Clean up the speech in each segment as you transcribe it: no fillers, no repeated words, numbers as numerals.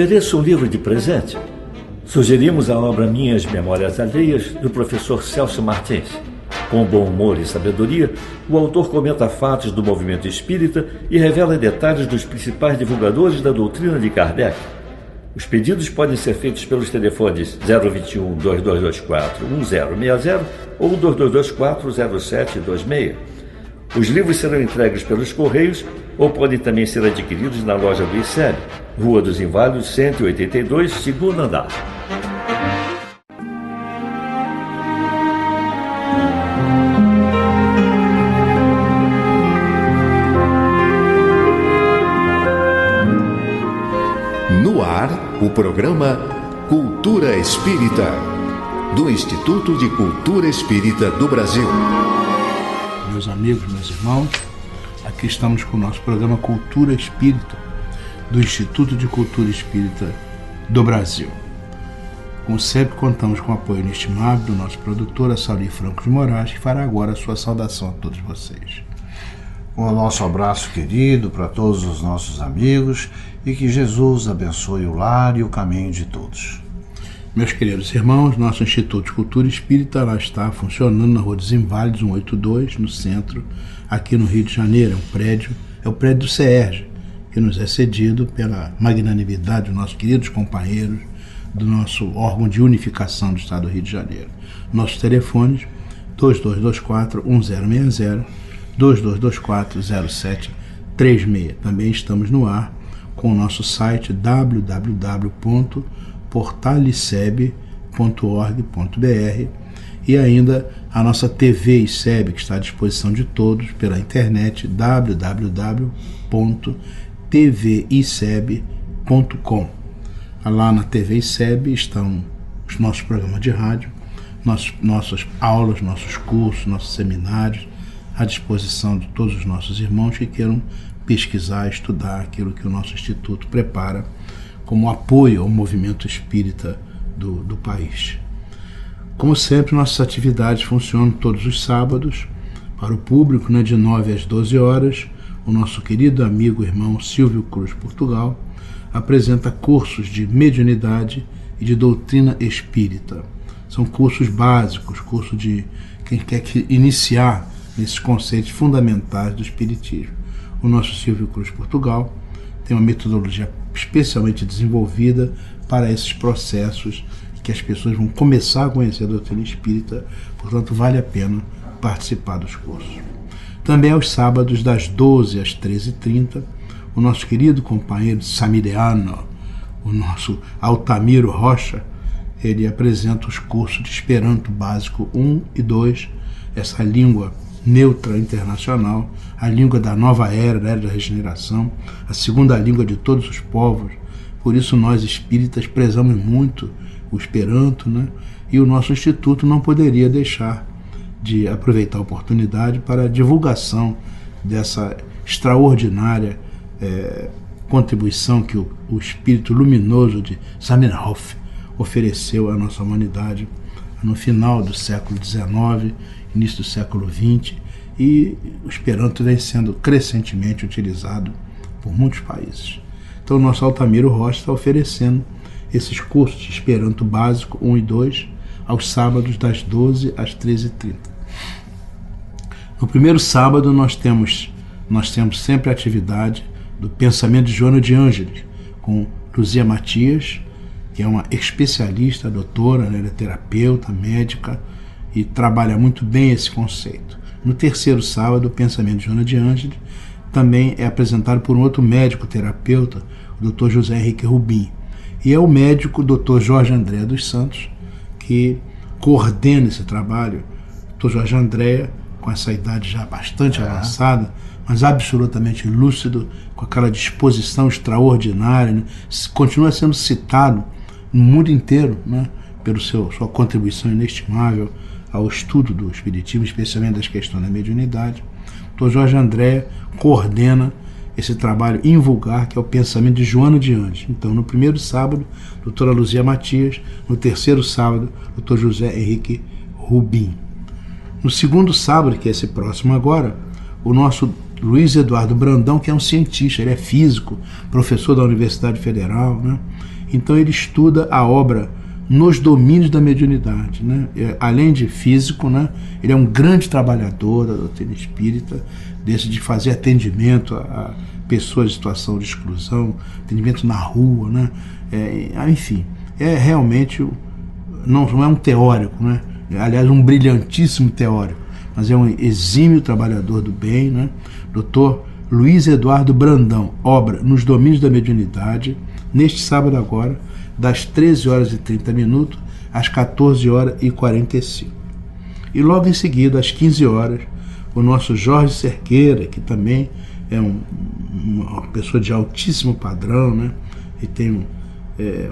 ofereço um livro de presente. Sugerimos a obra Minhas Memórias Alheias, do professor Celso Martins. Com bom humor e sabedoria, o autor comenta fatos do movimento espírita e revela detalhes dos principais divulgadores da doutrina de Kardec. Os pedidos podem ser feitos pelos telefones 021 2224 1060 ou 2224 0726. Os livros serão entregues pelos Correios ou podem também ser adquiridos na loja do ICEB, Rua dos Inválidos, 182, segundo andar. No ar, o programa Cultura Espírita, do Instituto de Cultura Espírita do Brasil. Meus amigos, meus irmãos, aqui estamos com o nosso programa Cultura Espírita, do Instituto de Cultura Espírita do Brasil. Como sempre, contamos com o apoio inestimável do nosso produtor, Assali Franco de Moraes, que fará agora a sua saudação a todos vocês. O nosso abraço querido para todos os nossos amigos e que Jesus abençoe o lar e o caminho de todos. Meus queridos irmãos, nosso Instituto de Cultura Espírita lá está funcionando na Rua dos Inválidos, 182, no centro, aqui no Rio de Janeiro. É o prédio do CERJ, que nos é cedido pela magnanimidade dos nossos queridos companheiros do nosso órgão de unificação do Estado do Rio de Janeiro. Nossos telefones 2224-1060, 2224-0736. Também estamos no ar com o nosso site www.portaliceb.org.br e ainda a nossa TV ICEB, que está à disposição de todos pela internet, www.tviceb.com. Lá na TV ICEB estão os nossos programas de rádio, nossas aulas, nossos cursos, nossos seminários, à disposição de todos os nossos irmãos que queiram pesquisar, estudar aquilo que o nosso Instituto prepara como apoio ao movimento espírita do país. Como sempre, nossas atividades funcionam todos os sábados para o público, de 9 às 12 horas. O nosso querido amigo irmão Silvio Cruz Portugal apresenta cursos de mediunidade e de doutrina espírita. São cursos básicos, cursos de quem quer iniciar nesses conceitos fundamentais do espiritismo. O nosso Silvio Cruz Portugal tem uma metodologia especialmente desenvolvida para esses processos que as pessoas vão começar a conhecer a doutrina espírita, portanto vale a pena participar dos cursos. Também aos sábados das 12 às 13h30, o nosso querido companheiro Samireano, o nosso Altamiro Rocha, ele apresenta os cursos de Esperanto Básico 1 e 2, essa língua neutra internacional, a língua da nova era, da era da regeneração, a segunda língua de todos os povos. Por isso nós espíritas prezamos muito o Esperanto, e o nosso instituto não poderia deixar de aproveitar a oportunidade para a divulgação dessa extraordinária contribuição que o espírito luminoso de Zamenhof ofereceu à nossa humanidade no final do século XIX, início do século XX, e o Esperanto vem sendo crescentemente utilizado por muitos países. Então o nosso Altamiro Rocha está oferecendo esses cursos de Esperanto Básico 1 e 2 aos sábados das 12 às 13h30. No primeiro sábado nós temos sempre a atividade do Pensamento de Joana de Ângeles, com Luzia Matias, que é uma especialista, doutora, ela é terapeuta, médica, e trabalha muito bem esse conceito. No terceiro sábado, o Pensamento de Joana de Ângeles também é apresentado por um outro médico terapeuta, o Dr. José Henrique Rubim. E é o médico Dr. Jorge André dos Santos que coordena esse trabalho. Dr. Jorge André, com essa idade já bastante avançada, mas absolutamente lúcido, com aquela disposição extraordinária, continua sendo citado no mundo inteiro, pela sua contribuição inestimável ao estudo do espiritismo, especialmente das questões da mediunidade. O Dr. Jorge André coordena esse trabalho invulgar, que é o Pensamento de Joana de Ângeles. Então, no primeiro sábado, doutora Luzia Matias; no terceiro sábado, Dr. José Henrique Rubim. No segundo sábado, que é esse próximo agora, o nosso Luiz Eduardo Brandão, que é um cientista, ele é físico, professor da Universidade Federal, né? Então ele estuda a obra nos domínios da mediunidade, né? Além de físico, né? Ele é um grande trabalhador da doutrina espírita, de fazer atendimento a pessoas em situação de exclusão, atendimento na rua, né? Enfim, realmente, não é um teórico, né? Aliás, um brilhantíssimo teórico, mas é um exímio trabalhador do bem, né? Dr. Luiz Eduardo Brandão, obra Nos Domínios da Mediunidade, neste sábado agora, das 13h30 às 14h45. E logo em seguida, às 15h, o nosso Jorge Cerqueira, que também é uma pessoa de altíssimo padrão, né? E tem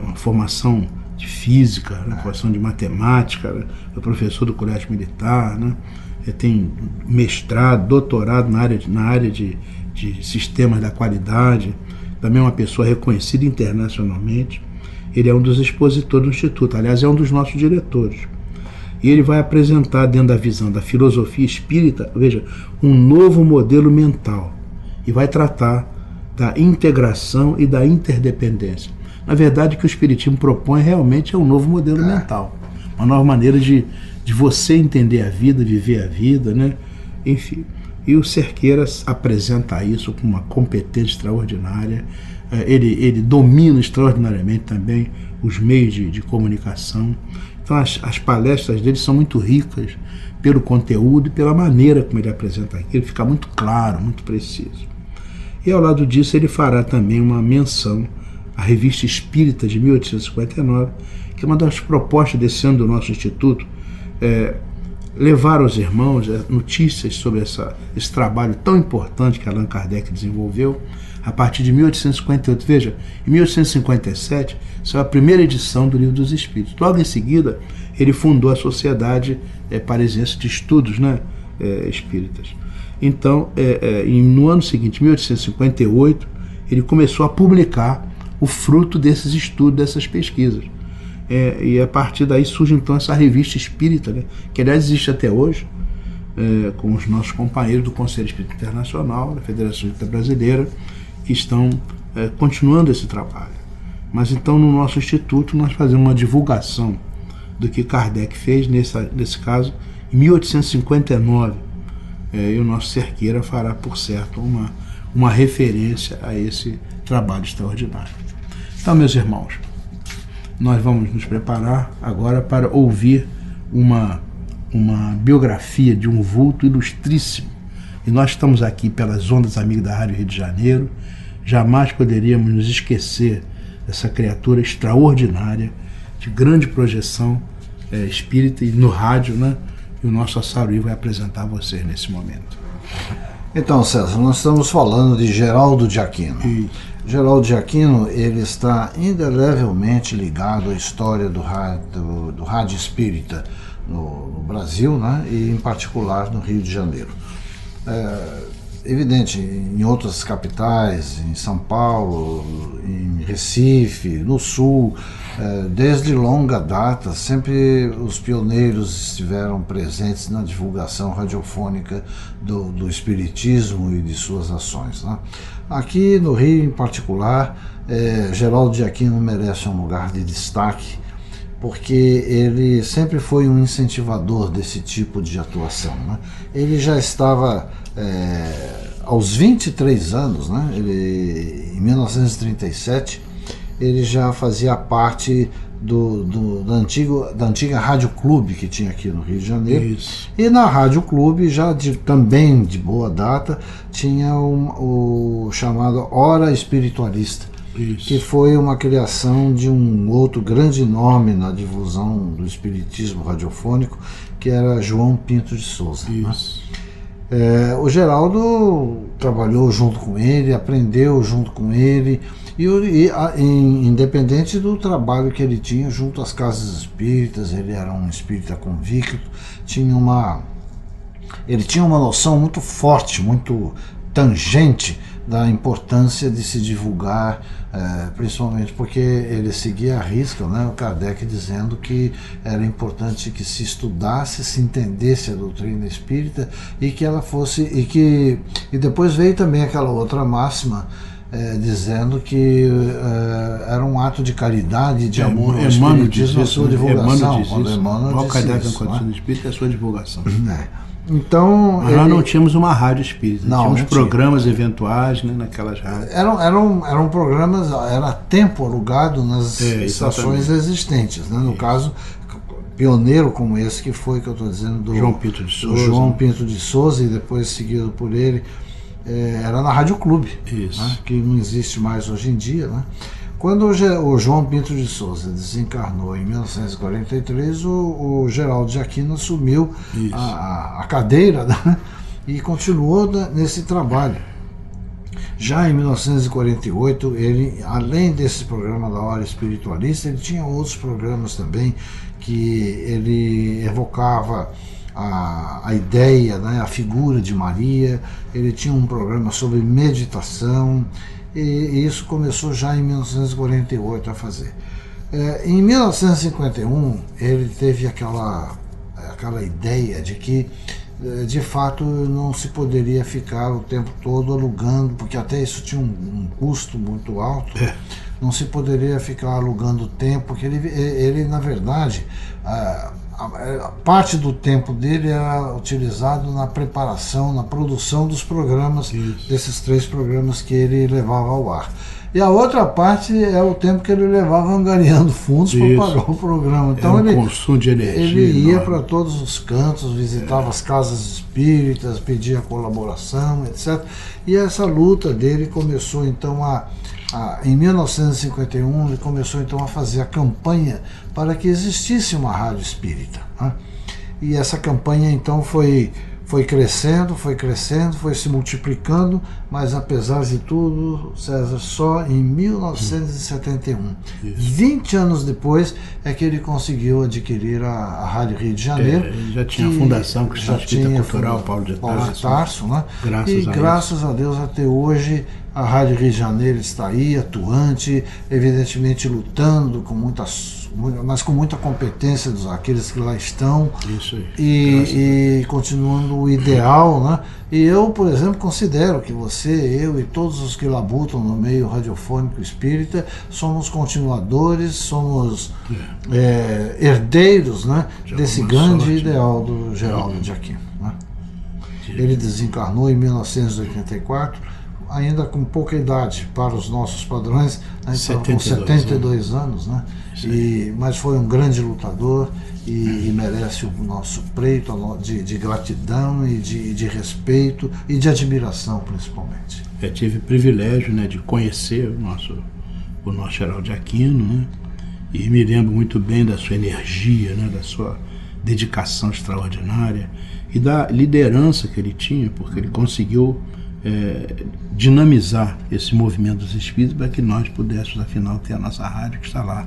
uma formação de física, né? Formação de matemática, né? É professor do Colégio Militar, né? Tem mestrado, doutorado na área de sistemas da qualidade, também é uma pessoa reconhecida internacionalmente. Ele é um dos expositores do Instituto, aliás, é um dos nossos diretores. E ele vai apresentar, dentro da visão da filosofia espírita, veja, um novo modelo mental, e vai tratar da integração e da interdependência. Na verdade, o que o Espiritismo propõe realmente é um novo modelo mental, uma nova maneira de você entender a vida, viver a vida, né? Enfim. E o Cerqueira apresenta isso com uma competência extraordinária. Ele domina extraordinariamente também os meios de comunicação. Então as palestras dele são muito ricas pelo conteúdo e pela maneira como ele apresenta aquilo. Ele fica muito claro, muito preciso. E ao lado disso ele fará também uma menção à Revista Espírita de 1859, que é uma das propostas desse ano do nosso Instituto, levar aos irmãos notícias sobre esse trabalho tão importante que Allan Kardec desenvolveu a partir de 1858. Veja, em 1857 saiu a primeira edição do Livro dos Espíritos. Logo em seguida, ele fundou a Sociedade Parisiense de Estudos, né, Espíritas. Então, no ano seguinte, 1858, ele começou a publicar o fruto desses estudos, dessas pesquisas. E a partir daí surge então essa revista espírita, né, que aliás existe até hoje, com os nossos companheiros do Conselho Espírita Internacional, da Federação Espírita Brasileira, que estão continuando esse trabalho. Mas então no nosso instituto nós fazemos uma divulgação do que Kardec fez, nesse caso, em 1859, e o nosso Cerqueira fará, por certo, uma referência a esse trabalho extraordinário. Então, meus irmãos, nós vamos nos preparar agora para ouvir uma biografia de um vulto ilustríssimo. E nós estamos aqui pelas ondas amigas da Rádio Rio de Janeiro. Jamais poderíamos nos esquecer dessa criatura extraordinária, de grande projeção espírita e no rádio, né? E o nosso Assaruí vai apresentar a vocês nesse momento. Então, César, nós estamos falando de Geraldo de Aquino. Geraldo de Aquino, ele está indelevelmente ligado à história do rádio espírita no Brasil, né, e em particular no Rio de Janeiro. Evidente, em outras capitais, em São Paulo, em Recife, no Sul, desde longa data, sempre os pioneiros estiveram presentes na divulgação radiofônica do espiritismo e de suas ações, né? Aqui no Rio, em particular, Geraldo de Aquino merece um lugar de destaque, porque ele sempre foi um incentivador desse tipo de atuação, né? Ele já estava aos 23 anos, né? Em 1937, ele já fazia parte da antiga Rádio Clube que tinha aqui no Rio de Janeiro. Isso. E na Rádio Clube, já também de boa data, tinha o chamado Hora Espiritualista. Isso. Que foi uma criação de um outro grande nome na difusão do espiritismo radiofônico, que era João Pinto de Souza. Isso. Né? O Geraldo trabalhou junto com ele, aprendeu junto com ele, independente do trabalho que ele tinha junto às casas espíritas, ele era um espírita convicto, ele tinha uma noção muito forte, muito tangente da importância de se divulgar, principalmente porque ele seguia à risca, né, o Kardec dizendo que era importante que se estudasse, se entendesse a doutrina espírita e que ela fosse, e depois veio também aquela outra máxima, dizendo que era um ato de caridade e de amor ao espiritismo, a sua divulgação. Emmanuel Kardec na Condição do Espírito é a sua divulgação. Então, nós não tínhamos uma rádio espírita, tínhamos programas tinha. Eventuais, né, naquelas rádios. Eram programas, era tempo alugado nas estações existentes, né? No caso, pioneiro como esse que foi, que eu estou dizendo, do João Pinto de Souza. João Pinto de Souza, e depois seguido por ele, era na Rádio Clube, né? Que não existe mais hoje em dia, né? Quando o João Pinto de Souza desencarnou em 1943, o Geraldo de Aquino assumiu a cadeira, né? E continuou nesse trabalho. Já em 1948, ele, além desse programa da Hora Espiritualista, ele tinha outros programas também que ele evocava a ideia, né, a figura de Maria. Ele tinha um programa sobre meditação, e isso começou já em 1948 a fazer. Em 1951, ele teve aquela ideia de que, de fato, não se poderia ficar o tempo todo alugando, porque até isso tinha um custo muito alto. Não se poderia ficar alugando tempo, porque ele na verdade, parte do tempo dele era utilizado na preparação, na produção dos programas, desses 3 programas que ele levava ao ar. E a outra parte é o tempo que ele levava angariando fundos para pagar o programa. Então consumo de energia, ele ia para todos os cantos, visitava as casas espíritas, pedia colaboração, etc. E essa luta dele começou então em 1951, ele começou então a fazer a campanha para que existisse uma rádio espírita, né? E essa campanha então foi crescendo, foi se multiplicando, mas apesar de tudo, César, só em 1971, 20 anos depois, é que ele conseguiu adquirir a Rádio Rio de Janeiro. Já tinha a Fundação Cristã Espírita Cultural Paulo de Tarso, né? Graças a Deus, até hoje, a Rádio Rio de Janeiro está aí, atuante, evidentemente lutando mas com muita competência daqueles que lá estão. Isso aí. E continuando o ideal, né? E eu, por exemplo, considero que você, eu e todos os que labutam no meio radiofônico espírita somos continuadores, somos herdeiros, né, desse grande ideal do Geraldo de Aquino, né? Ele desencarnou em 1984, ainda com pouca idade para os nossos padrões, né? Com 72 anos, né? Mas foi um grande lutador e merece o nosso preito de gratidão e de respeito e de admiração, principalmente. Eu tive o privilégio, né, de conhecer o nosso Geraldo de Aquino, né? E me lembro muito bem da sua energia, né, da sua dedicação extraordinária e da liderança que ele tinha, porque ele conseguiu dinamizar esse movimento dos espíritos para que nós pudéssemos, afinal, ter a nossa rádio que está lá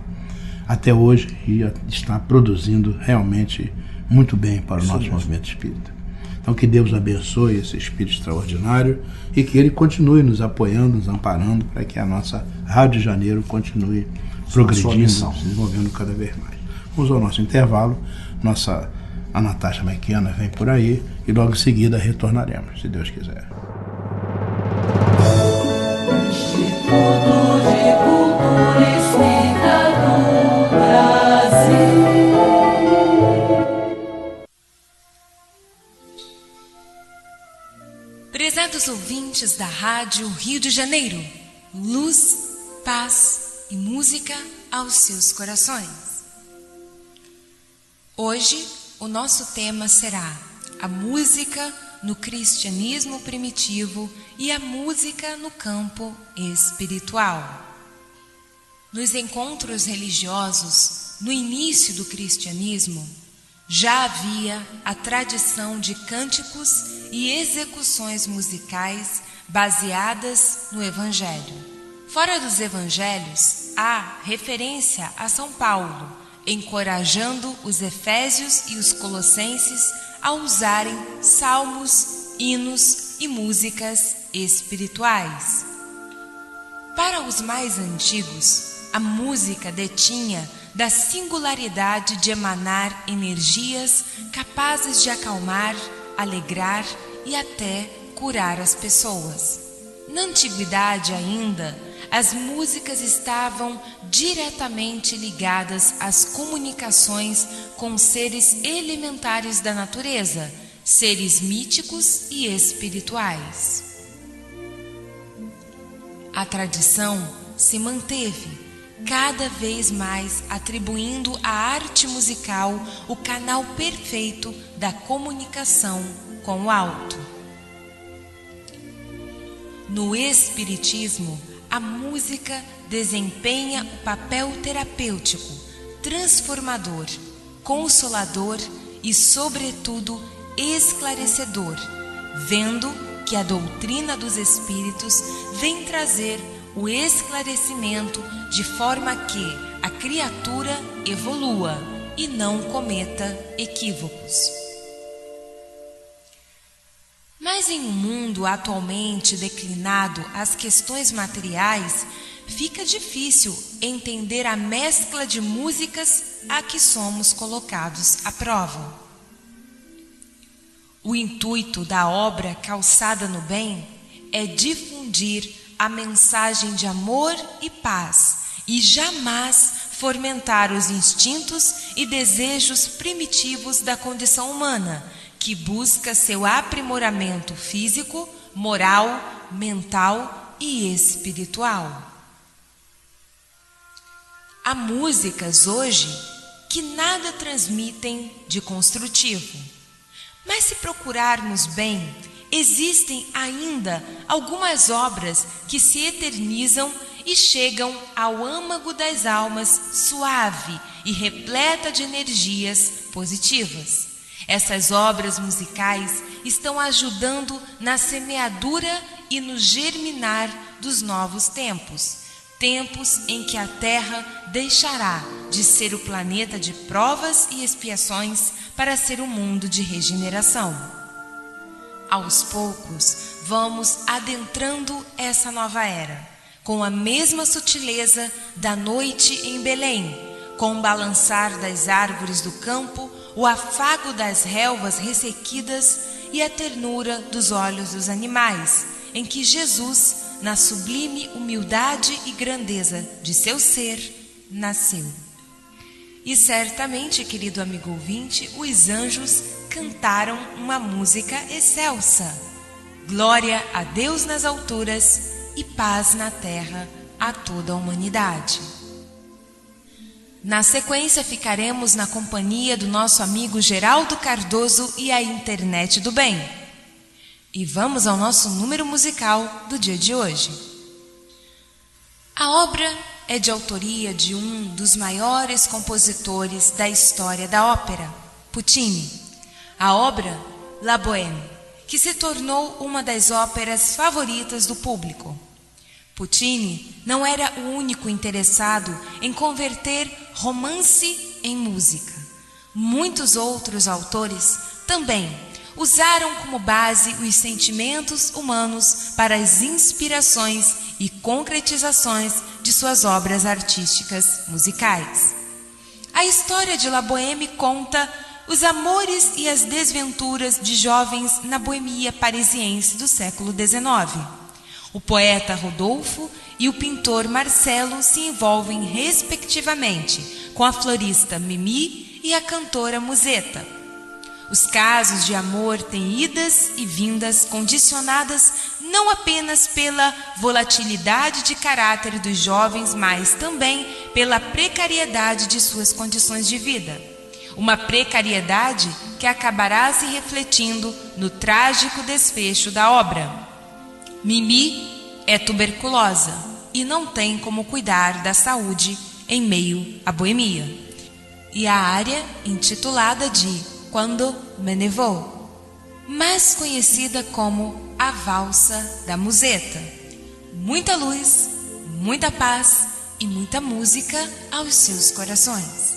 até hoje e está produzindo realmente muito bem para o nosso movimento espírita. Então, que Deus abençoe esse espírito extraordinário e que ele continue nos apoiando, nos amparando, para que a nossa Rádio de Janeiro continue progredindo, se desenvolvendo cada vez mais. Vamos ao nosso intervalo. A Natasha Maiquiana vem por aí e logo em seguida retornaremos, se Deus quiser. Instituto de Cultura Espírita do Brasil. Prezados ouvintes da Rádio Rio de Janeiro, luz, paz e música aos seus corações. Hoje o nosso tema será a música no cristianismo primitivo e a música no campo espiritual. Nos encontros religiosos, no início do cristianismo, já havia a tradição de cânticos e execuções musicais baseadas no Evangelho. Fora dos Evangelhos, há referência a São Paulo, encorajando os efésios e os colossenses a usarem salmos, hinos e músicas espirituais. Para os mais antigos, a música detinha da singularidade de emanar energias capazes de acalmar, alegrar e até curar as pessoas. Na antiguidade ainda, as músicas estavam diretamente ligadas às comunicações com seres elementares da natureza, seres míticos e espirituais. A tradição se manteve, cada vez mais atribuindo à arte musical o canal perfeito da comunicação com o alto. No Espiritismo, a música desempenha o papel terapêutico, transformador, consolador e, sobretudo, esclarecedor, vendo que a doutrina dos espíritos vem trazer o esclarecimento de forma que a criatura evolua e não cometa equívocos. Mas em um mundo atualmente declinado às questões materiais, fica difícil entender a mescla de músicas a que somos colocados à prova. O intuito da obra Calçada no Bem é difundir a mensagem de amor e paz e jamais fomentar os instintos e desejos primitivos da condição humana, que busca seu aprimoramento físico, moral, mental e espiritual. Há músicas hoje que nada transmitem de construtivo, mas se procurarmos bem, existem ainda algumas obras que se eternizam e chegam ao âmago das almas suave e repleta de energias positivas. Essas obras musicais estão ajudando na semeadura e no germinar dos novos tempos, tempos em que a Terra deixará de ser o planeta de provas e expiações para ser um mundo de regeneração. Aos poucos, vamos adentrando essa nova era, com a mesma sutileza da noite em Belém, com o balançar das árvores do campo, o afago das relvas ressequidas e a ternura dos olhos dos animais, em que Jesus, na sublime humildade e grandeza de seu ser, nasceu. E certamente, querido amigo ouvinte, os anjos cantaram uma música excelsa. Glória a Deus nas alturas e paz na terra a toda a humanidade. Na sequência, ficaremos na companhia do nosso amigo Geraldo Cardoso e a Internet do Bem. E vamos ao nosso número musical do dia de hoje. A obra é de autoria de um dos maiores compositores da história da ópera, Puccini. A obra La Bohème, que se tornou uma das óperas favoritas do público. Puccini não era o único interessado em converter romance em música. Muitos outros autores também usaram como base os sentimentos humanos para as inspirações e concretizações de suas obras artísticas musicais. A história de La Bohème conta os amores e as desventuras de jovens na boemia parisiense do século XIX. O poeta Rodolfo e o pintor Marcelo se envolvem respectivamente com a florista Mimi e a cantora Musetta. Os casos de amor têm idas e vindas condicionadas não apenas pela volatilidade de caráter dos jovens, mas também pela precariedade de suas condições de vida. Uma precariedade que acabará se refletindo no trágico desfecho da obra. Mimi é tuberculosa e não tem como cuidar da saúde em meio à boemia. E a área intitulada de Quando me ne vou, mais conhecida como a Valsa da Musetta. Muita luz, muita paz e muita música aos seus corações.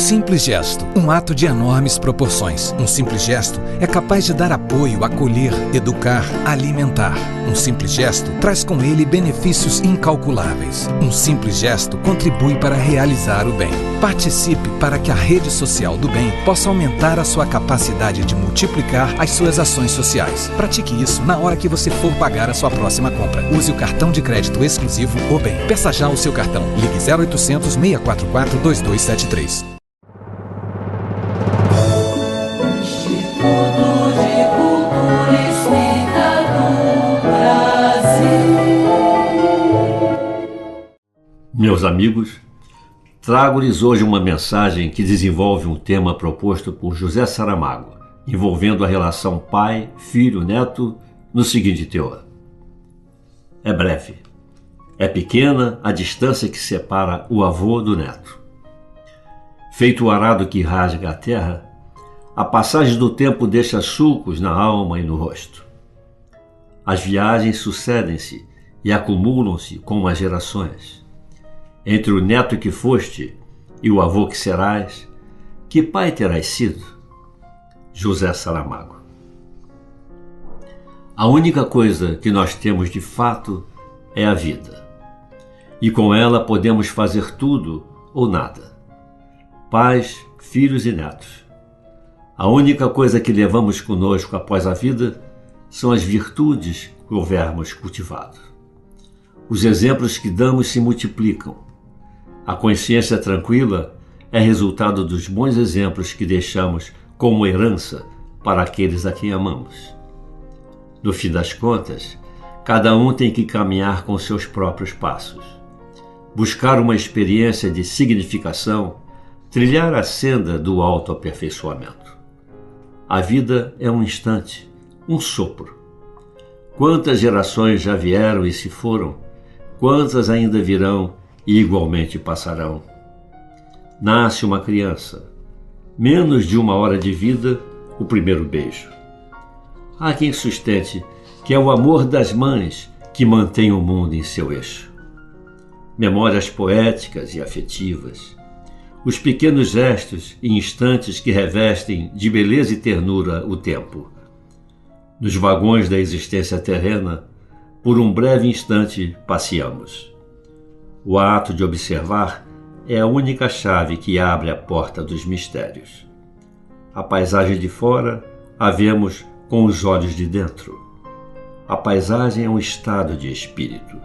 simples gesto, um ato de enormes proporções. Um simples gesto é capaz de dar apoio, acolher, educar, alimentar. Um simples gesto traz com ele benefícios incalculáveis. Um simples gesto contribui para realizar o bem. Participe para que a rede social do bem possa aumentar a sua capacidade de multiplicar as suas ações sociais. Pratique isso na hora que você for pagar a sua próxima compra. Use o cartão de crédito exclusivo O Bem. Peça já o seu cartão. Ligue 0800 644 2273. Meus amigos, trago-lhes hoje uma mensagem que desenvolve um tema proposto por José Saramago, envolvendo a relação pai, filho, neto, no seguinte teor. É breve. É pequena a distância que separa o avô do neto. Feito o arado que rasga a terra, a passagem do tempo deixa sulcos na alma e no rosto. As viagens sucedem-se e acumulam-se como as gerações. Entre o neto que foste e o avô que serás, que pai terás sido? José Saramago. A única coisa que nós temos de fato é a vida. E com ela podemos fazer tudo ou nada. Pais, filhos e netos. A única coisa que levamos conosco após a vida são as virtudes que houvermos cultivado. Os exemplos que damos se multiplicam. A consciência tranquila é resultado dos bons exemplos que deixamos como herança para aqueles a quem amamos. No fim das contas, cada um tem que caminhar com seus próprios passos. Buscar uma experiência de significação, trilhar a senda do autoaperfeiçoamento. A vida é um instante, um sopro. Quantas gerações já vieram e se foram, quantas ainda virão e igualmente passarão. Nasce uma criança, menos de 1 hora de vida, o primeiro beijo. Há quem sustente que é o amor das mães que mantém o mundo em seu eixo. Memórias poéticas e afetivas, os pequenos gestos e instantes que revestem de beleza e ternura o tempo. Nos vagões da existência terrena, por um breve instante passeamos. O ato de observar é a única chave que abre a porta dos mistérios. A paisagem de fora a vemos com os olhos de dentro. A paisagem é um estado de espírito.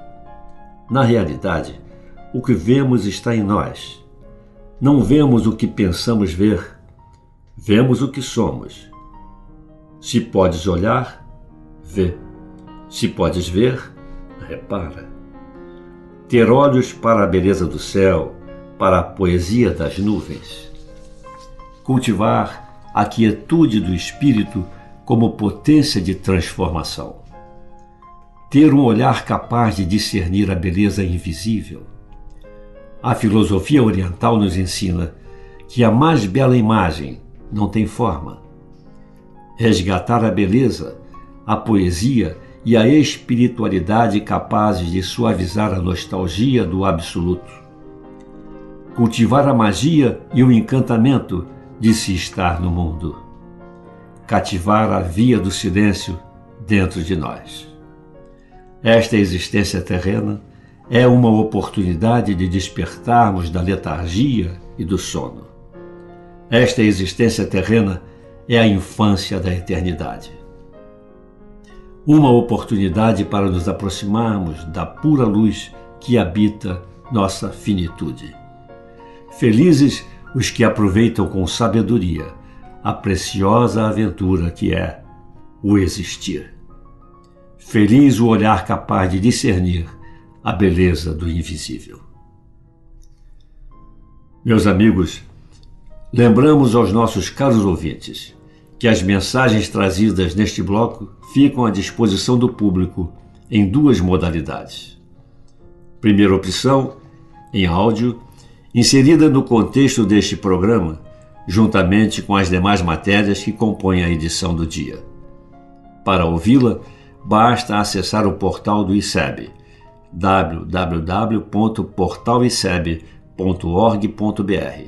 Na realidade, o que vemos está em nós. Não vemos o que pensamos ver, vemos o que somos. Se podes olhar, vê. Se podes ver, repara. Ter olhos para a beleza do céu, para a poesia das nuvens. Cultivar a quietude do espírito como potência de transformação. Ter um olhar capaz de discernir a beleza invisível. A filosofia oriental nos ensina que a mais bela imagem não tem forma. Resgatar a beleza, a poesia e a espiritualidade capazes de suavizar a nostalgia do absoluto. Cultivar a magia e o encantamento de se estar no mundo. Cativar a via do silêncio dentro de nós. Esta existência terrena é uma oportunidade de despertarmos da letargia e do sono. Esta existência terrena é a infância da eternidade. Uma oportunidade para nos aproximarmos da pura luz que habita nossa finitude. Felizes os que aproveitam com sabedoria a preciosa aventura que é o existir. Feliz o olhar capaz de discernir a beleza do invisível. Meus amigos, lembramos aos nossos caros ouvintes que as mensagens trazidas neste bloco ficam à disposição do público em 2 modalidades. Primeira opção, em áudio, inserida no contexto deste programa, juntamente com as demais matérias que compõem a edição do dia. Para ouvi-la, basta acessar o portal do ICEB, www.portaliceb.org.br,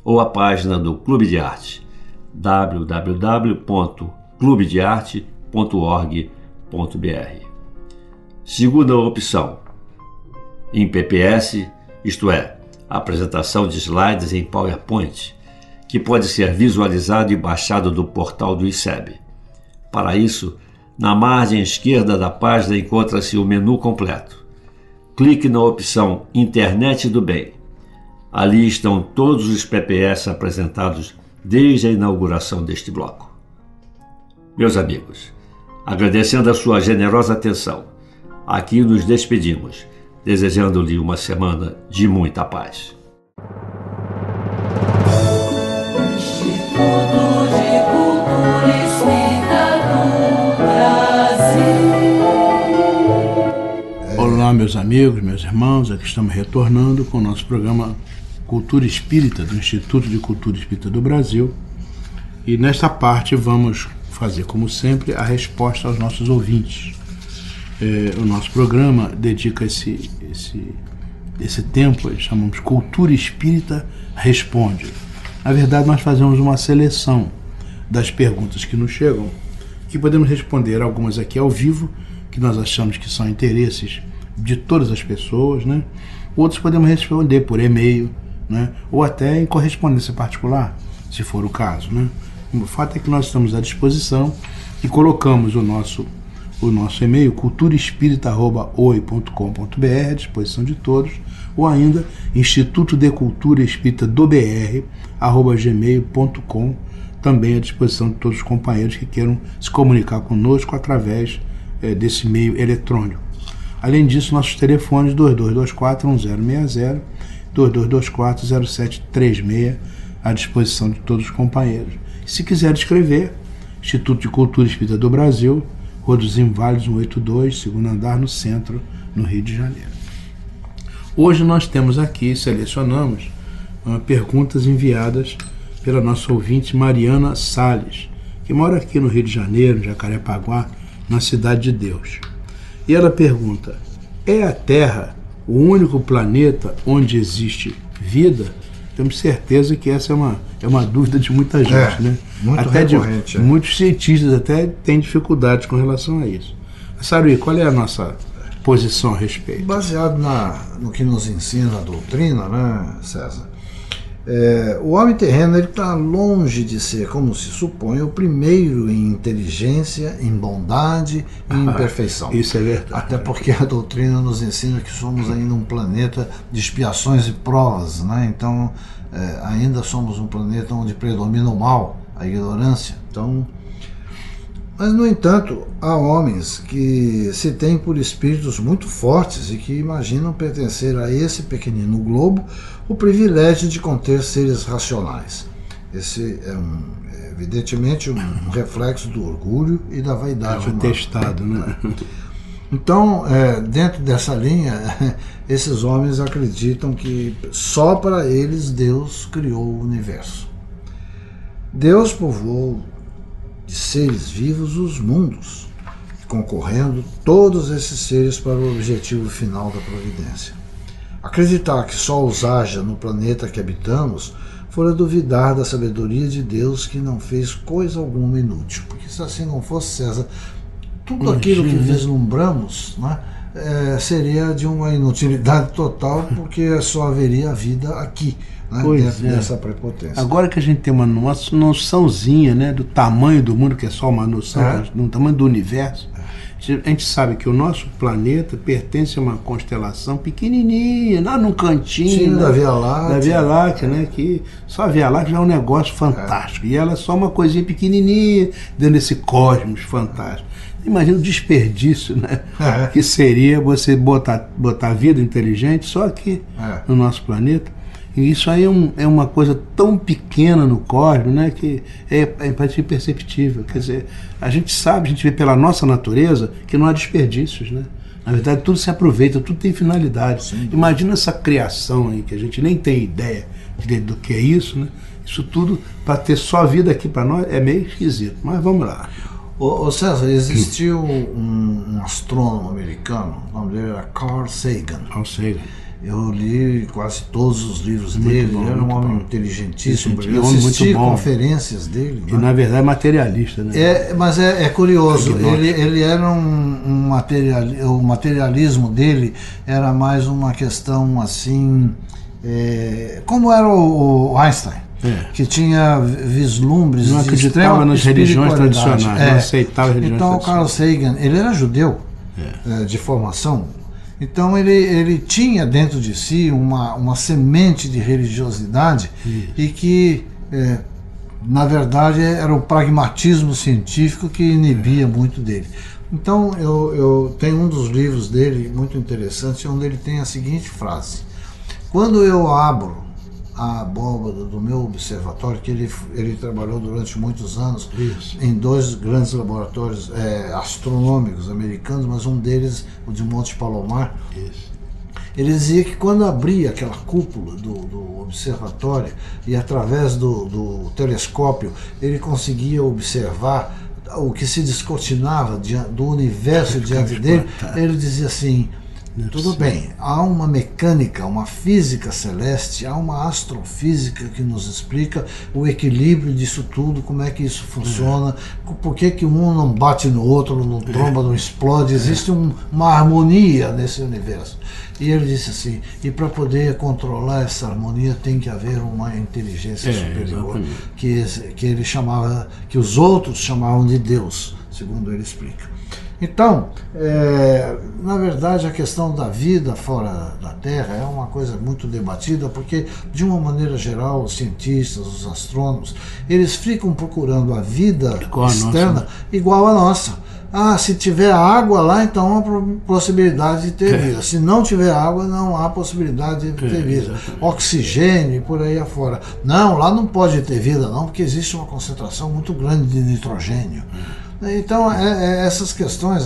ou a página do Clube de Arte, www.clubedearte.org.br. Segunda opção, em PPS, isto é, a apresentação de slides em PowerPoint, que pode ser visualizado e baixado do portal do ICEB. Para isso, na margem esquerda da página encontra-se o menu completo. Clique na opção Internet do Bem. Ali estão todos os PPS apresentados desde a inauguração deste bloco. Meus amigos, agradecendo a sua generosa atenção, aqui nos despedimos, desejando-lhe uma semana de muita paz. Instituto de Cultura Espírita do Brasil. Olá, meus amigos, meus irmãos, aqui estamos retornando com o nosso programa Cultura Espírita, do Instituto de Cultura Espírita do Brasil. E nesta parte vamos fazer, como sempre, a resposta aos nossos ouvintes. O nosso programa dedica esse tempo, chamamos Cultura Espírita Responde. Na verdade, nós fazemos uma seleção das perguntas que nos chegam, que podemos responder algumas aqui ao vivo, que nós achamos que são interesses de todas as pessoas, né? Outros podemos responder por e-mail, né? Ou até em correspondência particular, se for o caso, né? O fato é que nós estamos à disposição e colocamos o nosso e-mail, culturaespírita@oi.com.br, à disposição de todos, ou ainda Instituto de Cultura Espírita do BR, @gmail.com, também à disposição de todos os companheiros que queiram se comunicar conosco através desse e-mail eletrônico. Além disso, nossos telefones 2224-1060, 2224-0736, à disposição de todos os companheiros. Se quiser escrever, Instituto de Cultura Espírita do Brasil, Rua dos Inválidos 182, segundo andar, no centro, no Rio de Janeiro. Hoje nós temos aqui, selecionamos perguntas enviadas pela nossa ouvinte Mariana Salles, que mora aqui no Rio de Janeiro, em Jacarepaguá, na Cidade de Deus. E ela pergunta: é a Terra o único planeta onde existe vida? Temos certeza que essa é uma dúvida de muita gente, né? Muito até recorrente. Muitos cientistas até têm dificuldades com relação a isso. Saruí, qual é a nossa posição a respeito? Baseado no que nos ensina a doutrina, né, César? O homem terreno está longe de ser, como se supõe, o primeiro em inteligência, em bondade e em perfeição. Isso é verdade. Até porque a doutrina nos ensina que somos ainda um planeta de expiações e provas, né? Então, ainda somos um planeta onde predomina o mal, a ignorância. Então, mas, no entanto, há homens que se têm por espíritos muito fortes e que imaginam pertencer a esse pequenino globo o privilégio de conter seres racionais. Esse é evidentemente um reflexo do orgulho e da vaidade humana. Testado, né? Então, dentro dessa linha, esses homens acreditam que só para eles Deus criou o universo. Deus povoou de seres vivos os mundos, concorrendo todos esses seres para o objetivo final da providência. Acreditar que só os haja no planeta que habitamos fora duvidar da sabedoria de Deus, que não fez coisa alguma inútil. Porque se assim não fosse, César, tudo aquilo que vislumbramos, né, seria de uma inutilidade total, porque só haveria vida aqui, né, dentro dessa prepotência. Agora que a gente tem uma noçãozinha, né, do tamanho do mundo, que é só uma noção, do tamanho do universo, a gente sabe que o nosso planeta pertence a uma constelação pequenininha, lá num cantinho, da Via Láctea. Da Via Láctea, né? Que só a Via Láctea já é um negócio fantástico. E ela é só uma coisinha pequenininha dentro desse cosmos fantástico. Imagina o desperdício, né? Que seria você botar vida inteligente só aqui no nosso planeta. E isso aí é uma coisa tão pequena no cosmos, né, que é imperceptível. Quer dizer, a gente sabe, a gente vê pela nossa natureza que não há desperdícios, né? Na verdade, tudo se aproveita, tudo tem finalidade. Sim. Imagina essa criação aí, que a gente nem tem ideia do que é isso, né? Isso tudo, para ter só vida aqui para nós, é meio esquisito. Mas vamos lá. Ô César, existiu um astrônomo americano, o nome dele era Carl Sagan. Carl Sagan. Eu li quase todos os livros dele. bom, Ele era um muito homem bom. inteligentíssimo. Um Eu homem assisti muito bom. conferências dele. E na verdade é materialista, né? Mas é curioso, Agnóstico. ele era um o materialismo dele era mais uma questão assim, como era o Einstein, que tinha vislumbres Não de acreditava extrema nas religiões espiritualidade. tradicionais, não aceitava religiões Então o tradicionais. Carl Sagan, ele era judeu de formação, então ele tinha dentro de si uma semente de religiosidade e que na verdade era o pragmatismo científico que inibia muito dele. Então eu tenho um dos livros dele muito interessante, onde ele tem a seguinte frase: quando eu abro a abóbada do meu observatório, que ele trabalhou durante muitos anos em 2 grandes laboratórios astronômicos americanos, mas um deles, o de Monte Palomar. Ele dizia que quando abria aquela cúpula do observatório e através do telescópio ele conseguia observar o que se descortinava do universo diante dele, ele dizia assim: tudo bem, há uma mecânica, uma física celeste, há uma astrofísica que nos explica o equilíbrio disso tudo, como é que isso funciona, por que um não bate no outro, não tromba, não explode, existe uma harmonia nesse universo. E ele disse assim, e para poder controlar essa harmonia tem que haver uma inteligência superior, que ele chamava, que os outros chamavam de Deus, segundo ele explica. Então, na verdade, a questão da vida fora da Terra é uma coisa muito debatida, porque, de uma maneira geral, os cientistas, os astrônomos, eles ficam procurando a vida externa igual à nossa. Se tiver água lá, então há possibilidade de ter vida. Se não tiver água, não há possibilidade de ter vida. Oxigênio e por aí afora. Não, lá não pode ter vida não, porque existe uma concentração muito grande de nitrogênio. Então, essas questões,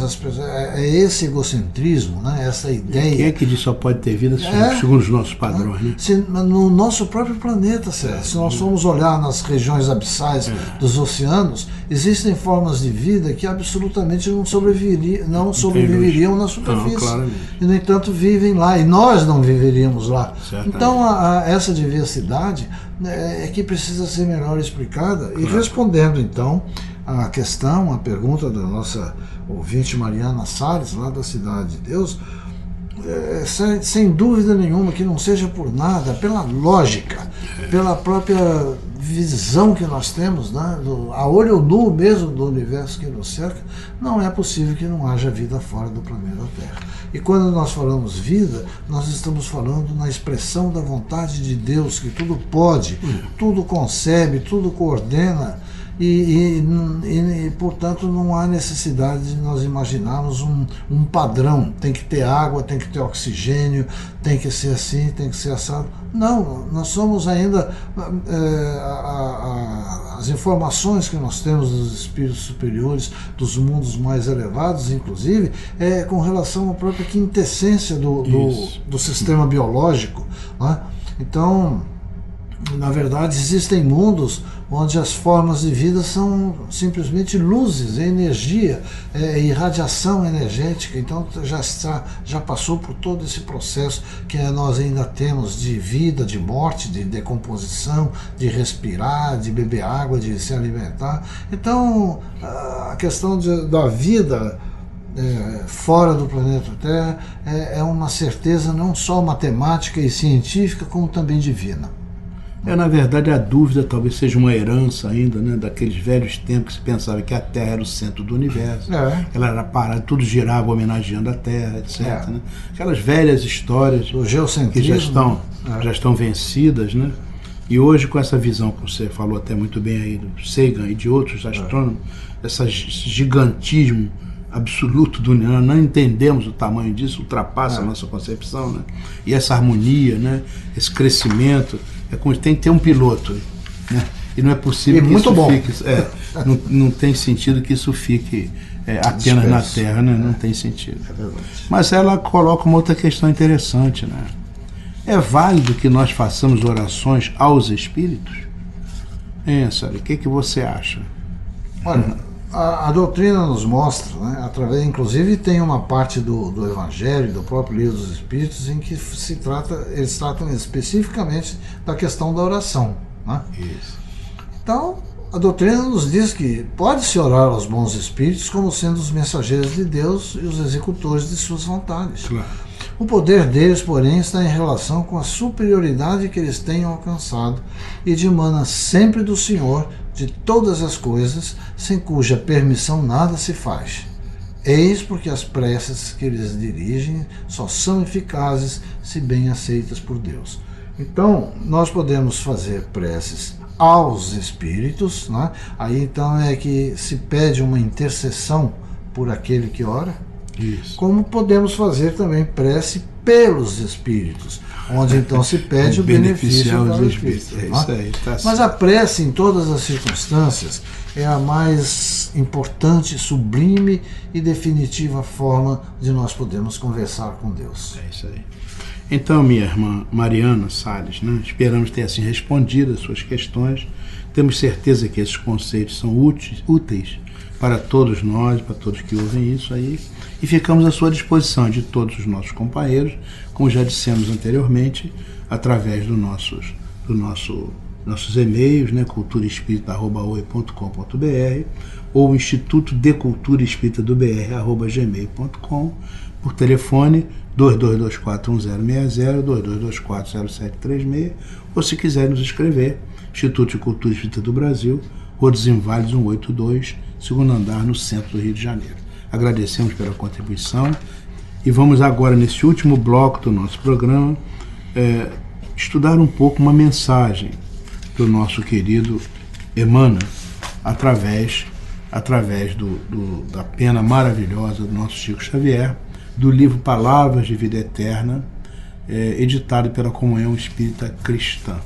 esse egocentrismo, né, essa ideia... Quem é que diz que só pode ter vida segundo os nossos padrões? Né? No nosso próprio planeta, se nós formos olhar nas regiões abissais dos oceanos, existem formas de vida que absolutamente não sobreviveriam na superfície. Não, e, no entanto, vivem lá, e nós não viveríamos lá. Certamente. Então, essa diversidade é que precisa ser melhor explicada. E respondendo, então, a pergunta da nossa ouvinte Mariana Salles, lá da Cidade de Deus, sem dúvida nenhuma, que não seja por nada, pela lógica, pela própria visão que nós temos, né, a olho nu mesmo do universo que nos cerca, não é possível que não haja vida fora do planeta Terra. E quando nós falamos vida, nós estamos falando na expressão da vontade de Deus, que tudo pode, tudo concebe, tudo coordena, e portanto não há necessidade de nós imaginarmos um padrão, tem que ter água, tem que ter oxigênio, tem que ser assim, tem que ser assado. Não, nós somos ainda as informações que nós temos dos espíritos superiores, dos mundos mais elevados, inclusive, com relação à própria quintessência do sistema biológico, né? Então, na verdade, existem mundos onde as formas de vida são simplesmente luzes, energia, irradiação energética. Então já passou por todo esse processo que nós ainda temos de vida, de morte, de decomposição, de respirar, de beber água, de se alimentar. Então a questão da vida fora do planeta Terra é uma certeza não só matemática e científica, como também divina. Na verdade, a dúvida talvez seja uma herança ainda, né, daqueles velhos tempos que se pensava que a Terra era o centro do universo. Ela era parada, tudo girava homenageando a Terra, etc. Né? Aquelas velhas histórias do geocentrismo, que já estão vencidas, né? E hoje, com essa visão que você falou até muito bem aí do Sagan e de outros astrônomos, esse gigantismo absoluto do universo, não entendemos o tamanho disso, ultrapassa a nossa concepção, né? E essa harmonia, né? Esse crescimento, tem que ter um piloto, né? E não é possível que muito isso bom. fique, não tem sentido que isso fique apenas na Terra, né? Não tem sentido. Mas ela coloca uma outra questão interessante, né? É válido que nós façamos orações aos espíritos? Sara, o que você acha? Olha, A doutrina nos mostra, né, através, inclusive tem uma parte do Evangelho, do próprio Livro dos Espíritos, em que eles tratam especificamente da questão da oração. Né? Isso. Então, a doutrina nos diz que pode-se orar aos bons espíritos como sendo os mensageiros de Deus e os executores de suas vontades. Claro. O poder deles, porém, está em relação com a superioridade que eles tenham alcançado e dimana sempre do Senhor de todas as coisas, sem cuja permissão nada se faz. Eis porque as preces que eles dirigem só são eficazes se bem aceitas por Deus. Então, nós podemos fazer preces aos espíritos, né? Aí então é que se pede uma intercessão por aquele que ora. Isso. Como podemos fazer também prece pelos espíritos, onde então se pede o benefício aos dos espíritos. espíritos. Isso aí, tá Mas certo. a prece, em todas as circunstâncias, é a mais importante, sublime e definitiva forma de nós podermos conversar com Deus. É isso aí. Então, minha irmã Mariana Salles, né, esperamos ter assim respondido as suas questões. Temos certeza que esses conceitos são úteis para todos nós, para todos que ouvem isso aí, e ficamos à sua disposição de todos os nossos companheiros, como já dissemos anteriormente, através nossos e-mails, né, culturaespírita@oi.com.br ou Instituto de Cultura Espírita do BR@gmail.com, por telefone 22241060, 22240736, ou se quiser nos escrever, Instituto de Cultura Espírita do Brasil, Rua dos Inválidos 182, segundo andar, no centro do Rio de Janeiro. Agradecemos pela contribuição e vamos agora, nesse último bloco do nosso programa, estudar um pouco uma mensagem do nosso querido Emmanuel, através da pena maravilhosa do nosso Chico Xavier, do livro Palavras de Vida Eterna, editado pela Comunhão Espírita Cristã,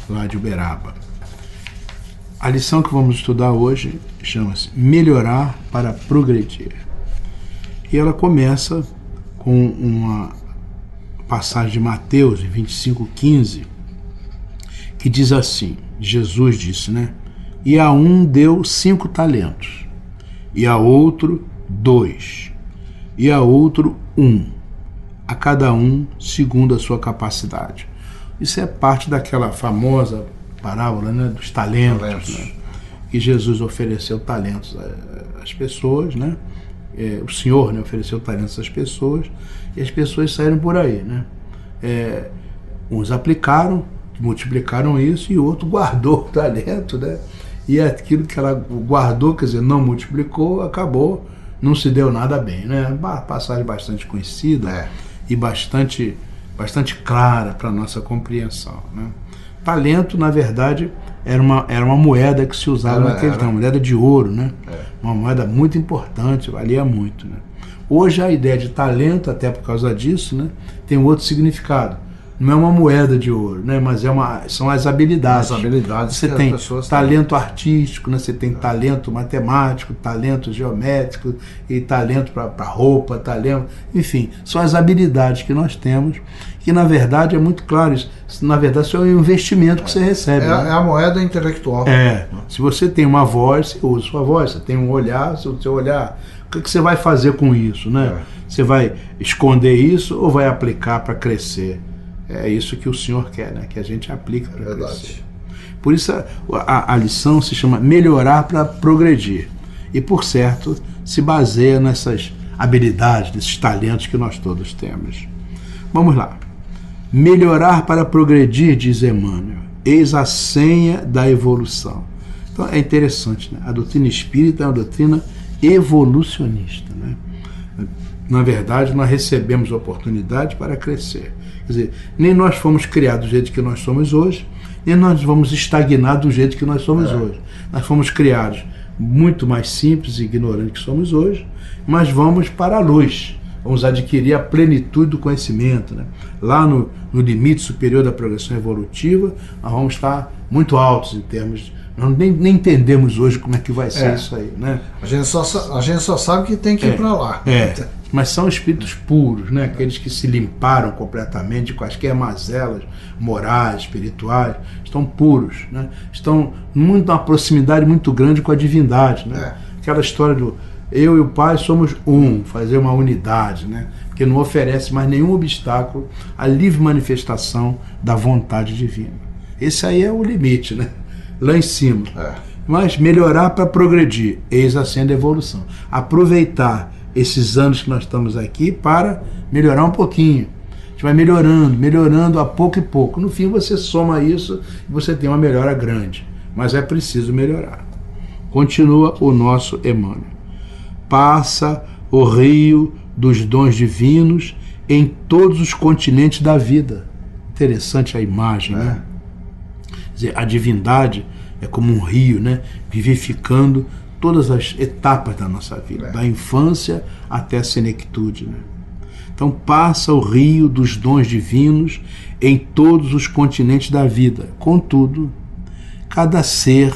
lá de Uberaba. A lição que vamos estudar hoje chama-se Melhorar para Progredir. E ela começa com uma passagem de Mateus, 25:15, que diz assim, Jesus disse, né? E a um deu 5 talentos, e a outro 2, e a outro 1, a cada um segundo a sua capacidade. Isso é parte daquela famosa parábola, né, dos talentos. Né? Que Jesus ofereceu talentos às pessoas, né? O Senhor, né, ofereceu talentos às pessoas, e as pessoas saíram por aí, né? Uns aplicaram, multiplicaram isso, e o outro guardou o talento, né? E aquilo que ela guardou, quer dizer, não multiplicou, acabou, não se deu nada bem, né? Uma passagem bastante conhecida e bastante clara para a nossa compreensão, né? Talento, na verdade, era uma moeda que se usava naquele tempo, uma moeda de ouro, né? Uma moeda muito importante, valia muito, né? Hoje a ideia de talento, até por causa disso, né, tem um outro significado. Não é uma moeda de ouro, né, mas são as habilidades. As habilidades. Você tem talento artístico, né, você tem talento matemático, talento geométrico, e talento para roupa, talento... Enfim, são as habilidades que nós temos, que na verdade é muito claro isso. Na verdade, isso é um investimento que você recebe. É a moeda intelectual. Se você tem uma voz, você usa sua voz. Você tem um olhar, se o seu olhar... O que você vai fazer com isso, né? Você vai esconder isso ou vai aplicar para crescer? É isso que o Senhor quer, né? Que a gente aplica para crescer. Por isso a lição se chama Melhorar para Progredir. E, por certo, se baseia nessas habilidades, nesses talentos que nós todos temos. Vamos lá. Melhorar para progredir, diz Emmanuel, eis a senha da evolução. Então é interessante, né? A doutrina espírita é uma doutrina evolucionista, né? Na verdade, nós recebemos oportunidade para crescer. Quer dizer, nem nós fomos criados do jeito que nós somos hoje, nem nós vamos estagnar do jeito que nós somos hoje. Nós fomos criados muito mais simples e ignorantes que somos hoje, mas vamos para a luz. Vamos adquirir a plenitude do conhecimento, né? Lá no limite superior da progressão evolutiva, nós vamos estar muito altos em termos... Nós nem entendemos hoje como é que vai ser isso aí, né? A gente só sabe que tem que ir para lá. Mas são espíritos puros, né? Aqueles que se limparam completamente de quaisquer mazelas morais, espirituais, estão puros, né? Estão numa proximidade muito grande com a divindade, né? Aquela história do eu e o Pai somos um, fazer uma unidade, né? Porque não oferece mais nenhum obstáculo à livre manifestação da vontade divina. Esse aí é o limite, né? Lá em cima. Mas melhorar para progredir, eis sendo a evolução. Aproveitar esses anos que nós estamos aqui para melhorar um pouquinho. A gente vai melhorando a pouco e pouco. No fim você soma isso e você tem uma melhora grande. Mas é preciso melhorar. Continua o nosso Emmanuel. Passa o rio dos dons divinos em todos os continentes da vida. Interessante a imagem, né? Quer dizer, a divindade é como um rio, né? Vivificando todas as etapas da nossa vida, da infância até a senectude, né? Então passa o rio dos dons divinos em todos os continentes da vida. Contudo, cada ser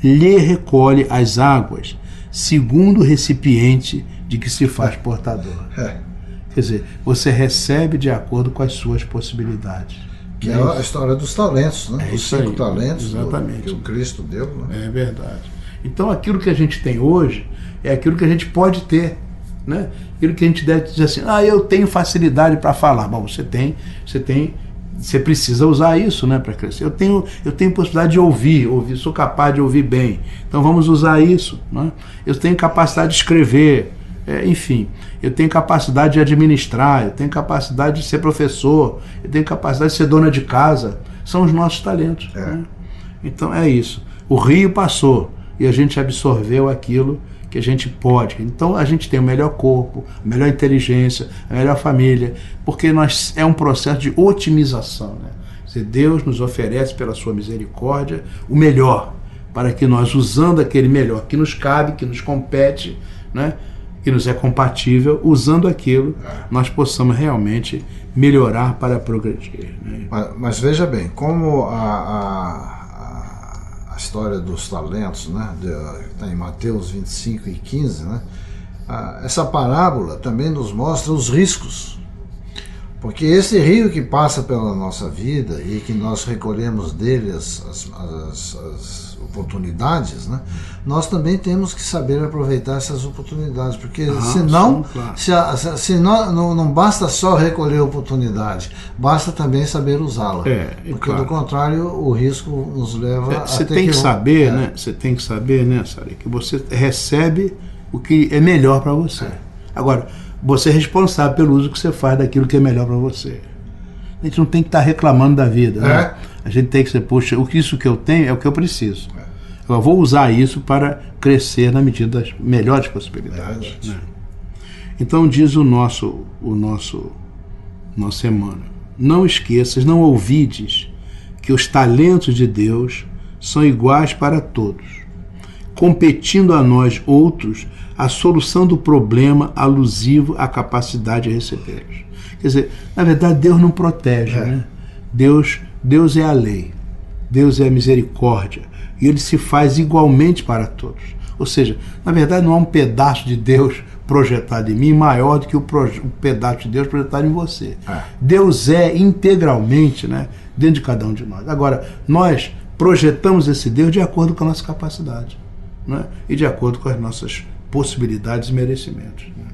lhe recolhe as águas segundo o recipiente de que se faz portador. Quer dizer, você recebe de acordo com as suas possibilidades. Que é a história dos talentos, né? É Os isso 5 aí, talentos exatamente. que o Cristo deu. Né? É verdade. Então aquilo que a gente tem hoje é aquilo que a gente pode ter, né? Aquilo que a gente deve dizer assim, eu tenho facilidade para falar. Bom, você precisa usar isso, né, para crescer. Eu tenho possibilidade de ouvir, sou capaz de ouvir bem. Então vamos usar isso, né? Eu tenho capacidade de escrever, enfim, eu tenho capacidade de administrar, eu tenho capacidade de ser professor, eu tenho capacidade de ser dona de casa. São os nossos talentos. Né? Então é isso. O rio passou e a gente absorveu aquilo que a gente pode. Então a gente tem o melhor corpo, a melhor inteligência, a melhor família, porque é um processo de otimização, né? Deus nos oferece pela sua misericórdia o melhor, para que nós, usando aquele melhor que nos cabe, que nos compete, né, que nos é compatível, usando aquilo, nós possamos realmente melhorar para progredir. Né? Mas veja bem, como a história dos talentos, né, está em Mateus 25 e 15, né, essa parábola também nos mostra os riscos. Porque esse rio que passa pela nossa vida e que nós recolhemos dele as oportunidades, né, nós também temos que saber aproveitar essas oportunidades, porque senão, sim, claro. se não basta só recolher a oportunidade, basta também saber usá-la. Porque claro, do contrário o risco nos leva a você tem que saber, né? Você tem que saber, né, Sari, que você recebe o que é melhor para você. Agora, você é responsável pelo uso que você faz daquilo que é melhor para você. A gente não tem que estar reclamando da vida, né? A gente tem que ser, poxa, isso que eu tenho é o que eu preciso. Eu vou usar isso para crescer na medida das melhores possibilidades. Né? Então diz o nosso Emmanuel: não esqueças, não ouvides que os talentos de Deus são iguais para todos, competindo a nós outros a solução do problema alusivo à capacidade de recebê-los. Quer dizer, na verdade Deus não protege, né? Deus é a lei, Deus é a misericórdia, e ele se faz igualmente para todos. Ou seja, na verdade não há um pedaço de Deus projetado em mim maior do que o pedaço de Deus projetado em você. Deus é integralmente, né, dentro de cada um de nós. Agora, nós projetamos esse Deus de acordo com a nossa capacidade, né, e de acordo com as nossas possibilidades e merecimentos. Né?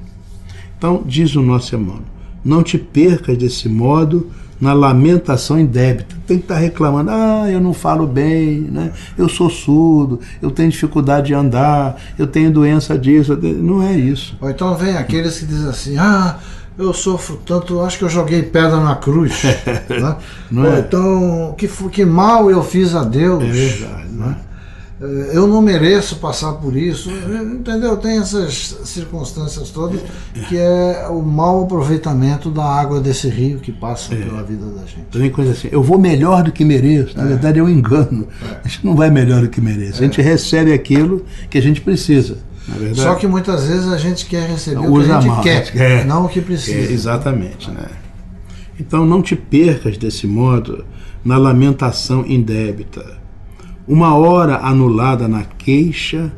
Então, diz o nosso Emmanuel: não te percas desse modo na lamentação indébita. Tem que estar reclamando, eu não falo bem, né? Eu sou surdo, eu tenho dificuldade de andar, eu tenho doença disso. Não é isso. Ou então vem aqueles que dizem assim, eu sofro tanto, acho que eu joguei pedra na cruz. Né? Ou então, que mal eu fiz a Deus. É verdade, né? Eu não mereço passar por isso, entendeu? Tem essas circunstâncias todas que é o mau aproveitamento da água desse rio que passa pela vida da gente. Tem coisa assim, eu vou melhor do que mereço. Na verdade é um engano. A gente não vai melhor do que merece. A gente recebe aquilo que a gente precisa. Só que muitas vezes a gente quer receber o que a gente quer, não o que precisa. Exatamente, né? Então não te percas desse modo na lamentação indébita. Uma hora anulada na queixa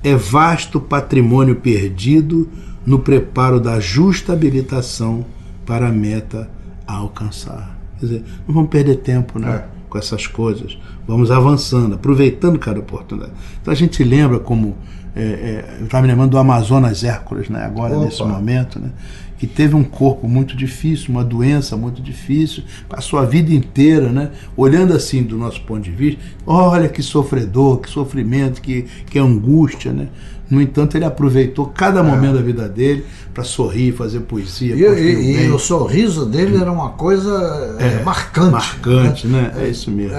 é vasto patrimônio perdido no preparo da justa habilitação para a meta a alcançar. Quer dizer, não vamos perder tempo, né, com essas coisas. Vamos avançando, aproveitando cada oportunidade. Então a gente lembra como Eu estava me lembrando do Amazonas Hércules, né, agora, nesse momento, né, que teve um corpo muito difícil, uma doença muito difícil, passou a vida inteira, né, olhando assim do nosso ponto de vista, olha que sofredor, que sofrimento, que angústia, né? No entanto, ele aproveitou cada momento da vida dele para sorrir, fazer poesia. E o sorriso dele era uma coisa marcante. Marcante, né? É isso mesmo.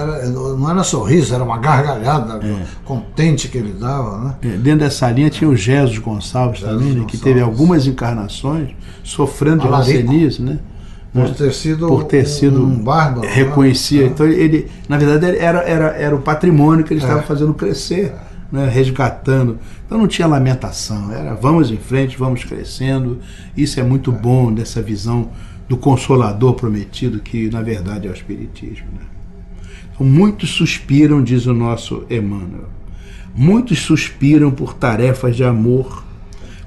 Não era sorriso, era uma gargalhada contente que ele dava, né? Dentro dessa linha tinha o Jesus Gonçalves também, né, que teve algumas encarnações sofrendo de hanseníase, né? Por ter sido um bárbaro. Reconhecia. Né? Então, ele, na verdade, era o patrimônio que ele estava fazendo crescer. Né, resgatando. Então não tinha lamentação, era vamos em frente, vamos crescendo. Isso é muito bom dessa visão do Consolador prometido, que na verdade é o Espiritismo. Né? Então, muitos suspiram, diz o nosso Emmanuel, muitos suspiram por tarefas de amor,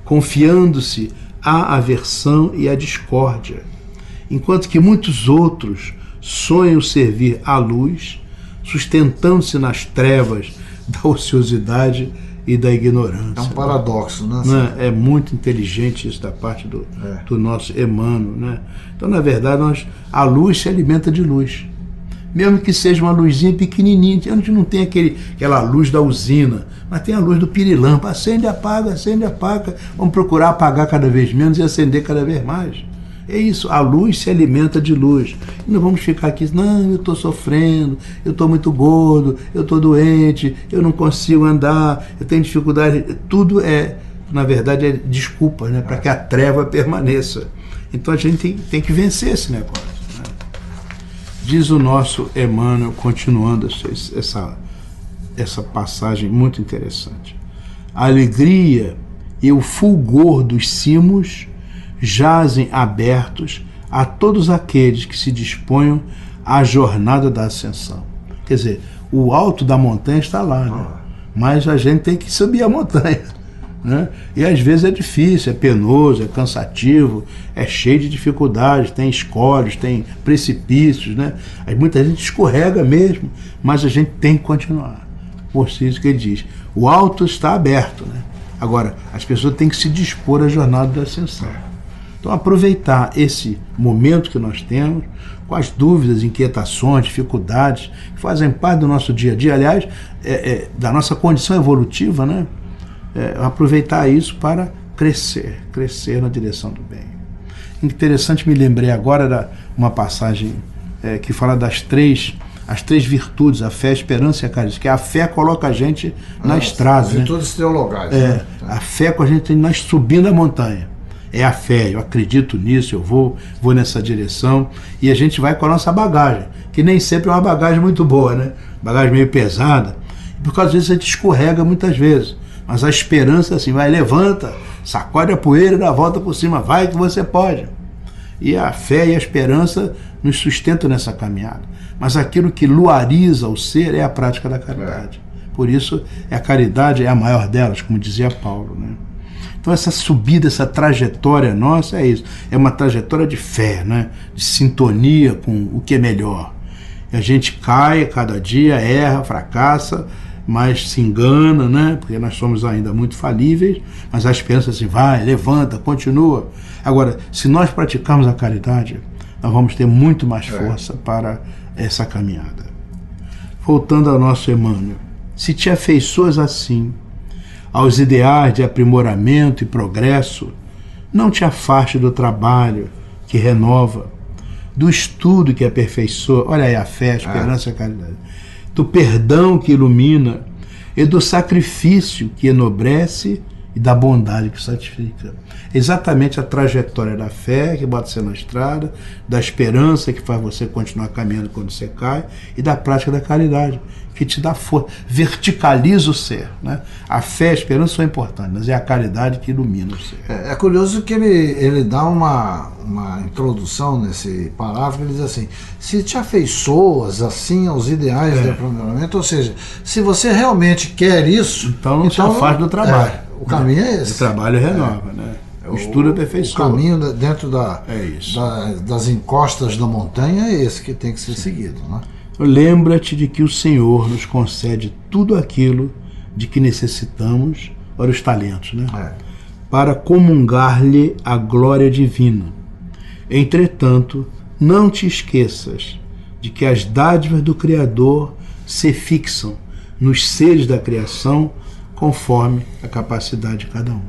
confiando-se à aversão e à discórdia, enquanto que muitos outros sonham servir à luz, sustentando-se nas trevas da ociosidade e da ignorância. É um paradoxo, né? É muito inteligente isso da parte do nosso Emmanuel, né? Então, na verdade, a luz se alimenta de luz. Mesmo que seja uma luzinha pequenininha, a gente não tem aquela luz da usina, mas tem a luz do pirilampo. Acende, apaga, vamos procurar apagar cada vez menos e acender cada vez mais. É isso, a luz se alimenta de luz. E não vamos ficar aqui, não, eu estou sofrendo, eu estou muito gordo, eu estou doente, eu não consigo andar, eu tenho dificuldade. Tudo na verdade, é desculpa, né, para que a treva permaneça. Então a gente tem que vencer esse negócio. Né? Diz o nosso Emmanuel, continuando essa passagem muito interessante. A alegria e o fulgor dos cimos jazem abertos a todos aqueles que se disponham à jornada da ascensão. Quer dizer, o alto da montanha está lá, né? Mas a gente tem que subir a montanha, né? E às vezes é difícil, é penoso, é cansativo, é cheio de dificuldades, tem escolhos, tem precipícios, né? Aí muita gente escorrega mesmo, mas a gente tem que continuar. Por isso que ele diz, o alto está aberto, né? Agora, as pessoas têm que se dispor à jornada da ascensão. Então, aproveitar esse momento que nós temos, com as dúvidas, inquietações, dificuldades, que fazem parte do nosso dia a dia, aliás, da nossa condição evolutiva, né? Aproveitar isso para crescer na direção do bem. Interessante, me lembrei agora de uma passagem que fala as três virtudes, a fé, a esperança e a caridade, que a fé coloca a gente na estrada. As virtudes teologais. Né? A fé com a gente, nós subindo a montanha. É a fé, eu acredito nisso, eu vou nessa direção, e a gente vai com a nossa bagagem, que nem sempre é uma bagagem muito boa, né? Bagagem meio pesada, e por causa disso a gente escorrega muitas vezes, mas a esperança assim, vai, levanta, sacode a poeira e dá a volta por cima, vai que você pode. E a fé e a esperança nos sustentam nessa caminhada, mas aquilo que luariza o ser é a prática da caridade. Por isso, a caridade é a maior delas, como dizia Paulo, né? Então essa subida, essa trajetória nossa é isso, é uma trajetória de fé, né? De sintonia com o que é melhor. E a gente cai cada dia, erra, fracassa, mas se engana, né? Porque nós somos ainda muito falíveis, mas a esperança assim, vai, levanta, continua. Agora, se nós praticarmos a caridade, nós vamos ter muito mais força para essa caminhada. Voltando ao nosso Emmanuel, se te afeiçoas assim aos ideais de aprimoramento e progresso, não te afaste do trabalho que renova, do estudo que aperfeiçoa, olha aí a fé, a esperança e a caridade, do perdão que ilumina e do sacrifício que enobrece e da bondade que santifica. Exatamente a trajetória da fé que bota você na estrada, da esperança que faz você continuar caminhando quando você cai e da prática da caridade, que te dá força, verticaliza o ser, né? A fé e a esperança são importantes, mas é a caridade que ilumina o ser. É curioso que ele dá uma introdução nesse parágrafo, ele diz assim, se te afeiçoas assim aos ideais do aprimoramento, ou seja, se você realmente quer isso, então não se afaste do trabalho. O caminho é esse. O trabalho renova, né? O estudo aperfeiçoa. O caminho dentro das encostas da montanha é esse que tem que ser seguido, né? Lembra-te de que o Senhor nos concede tudo aquilo de que necessitamos Olha os talentos, né? Para comungar-lhe a glória divina. Entretanto, não te esqueças de que as dádivas do Criador se fixam nos seres da criação conforme a capacidade de cada um.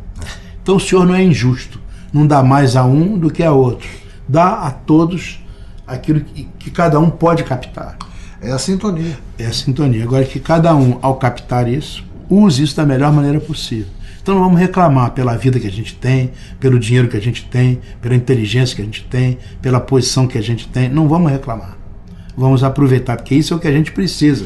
Então o Senhor não é injusto, não dá mais a um do que a outro. Dá a todos aquilo que cada um pode captar. É a sintonia. É a sintonia. Agora que cada um, ao captar isso, use isso da melhor maneira possível. Então não vamos reclamar pela vida que a gente tem, pelo dinheiro que a gente tem, pela inteligência que a gente tem, pela posição que a gente tem. Não vamos reclamar. Vamos aproveitar, porque isso é o que a gente precisa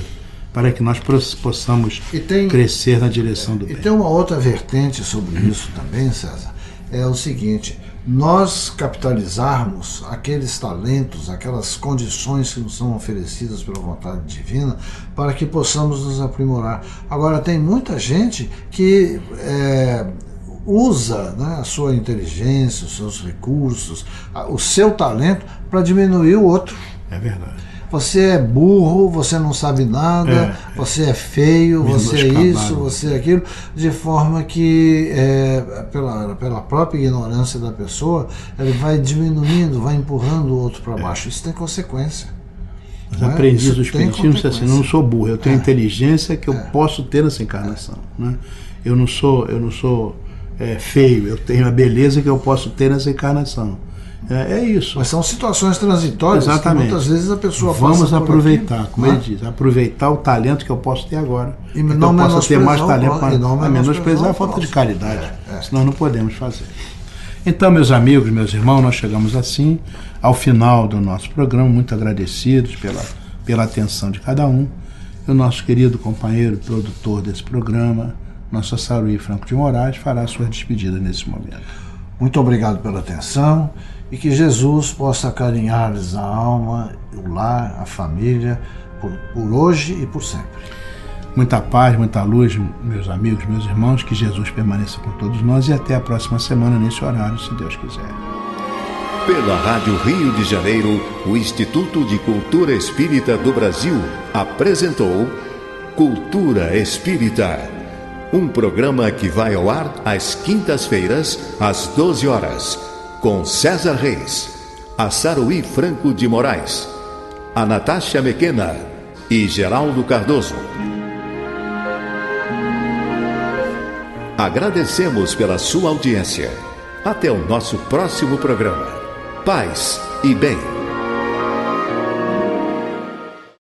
para que nós possamos crescer na direção do bem. E tem uma outra vertente sobre isso também, César. É o seguinte: nós capitalizarmos aqueles talentos, aquelas condições que nos são oferecidas pela vontade divina, para que possamos nos aprimorar. Agora, tem muita gente que usa, né, a sua inteligência, os seus recursos, o seu talento para diminuir o outro. É verdade. Você é burro, você não sabe nada, você é feio, você é isso, você é aquilo, de forma que, pela própria ignorância da pessoa, ele vai diminuindo, vai empurrando o outro para baixo. Isso tem consequência. Os aprendidos do Espiritismo dizem assim: eu não sou burro, eu tenho inteligência que eu posso ter nessa encarnação. Né? Eu não sou feio, eu tenho a beleza que eu posso ter nessa encarnação. É isso. Mas são situações transitórias. Exatamente. Que muitas vezes a pessoa vamos aproveitar, como ele diz, aproveitar o talento que eu posso ter agora. E não eu posso ter mais talento para menosprezar a falta de caridade. Senão não podemos fazer. Então, meus amigos, meus irmãos, nós chegamos assim ao final do nosso programa, muito agradecidos pela atenção de cada um. E o nosso querido companheiro, produtor desse programa, nosso Saruí Franco de Moraes, fará a sua despedida nesse momento. Muito obrigado pela atenção e que Jesus possa acarinhar-lhes a alma, o lar, a família, por hoje e por sempre. Muita paz, muita luz, meus amigos, meus irmãos, que Jesus permaneça com todos nós e até a próxima semana nesse horário, se Deus quiser. Pela Rádio Rio de Janeiro, o Instituto de Cultura Espírita do Brasil apresentou Cultura Espírita, um programa que vai ao ar às quintas-feiras, às 12 horas, com César Reis, a Saruí Franco de Moraes, a Natasha Mequena e Geraldo Cardoso. Agradecemos pela sua audiência. Até o nosso próximo programa. Paz e bem.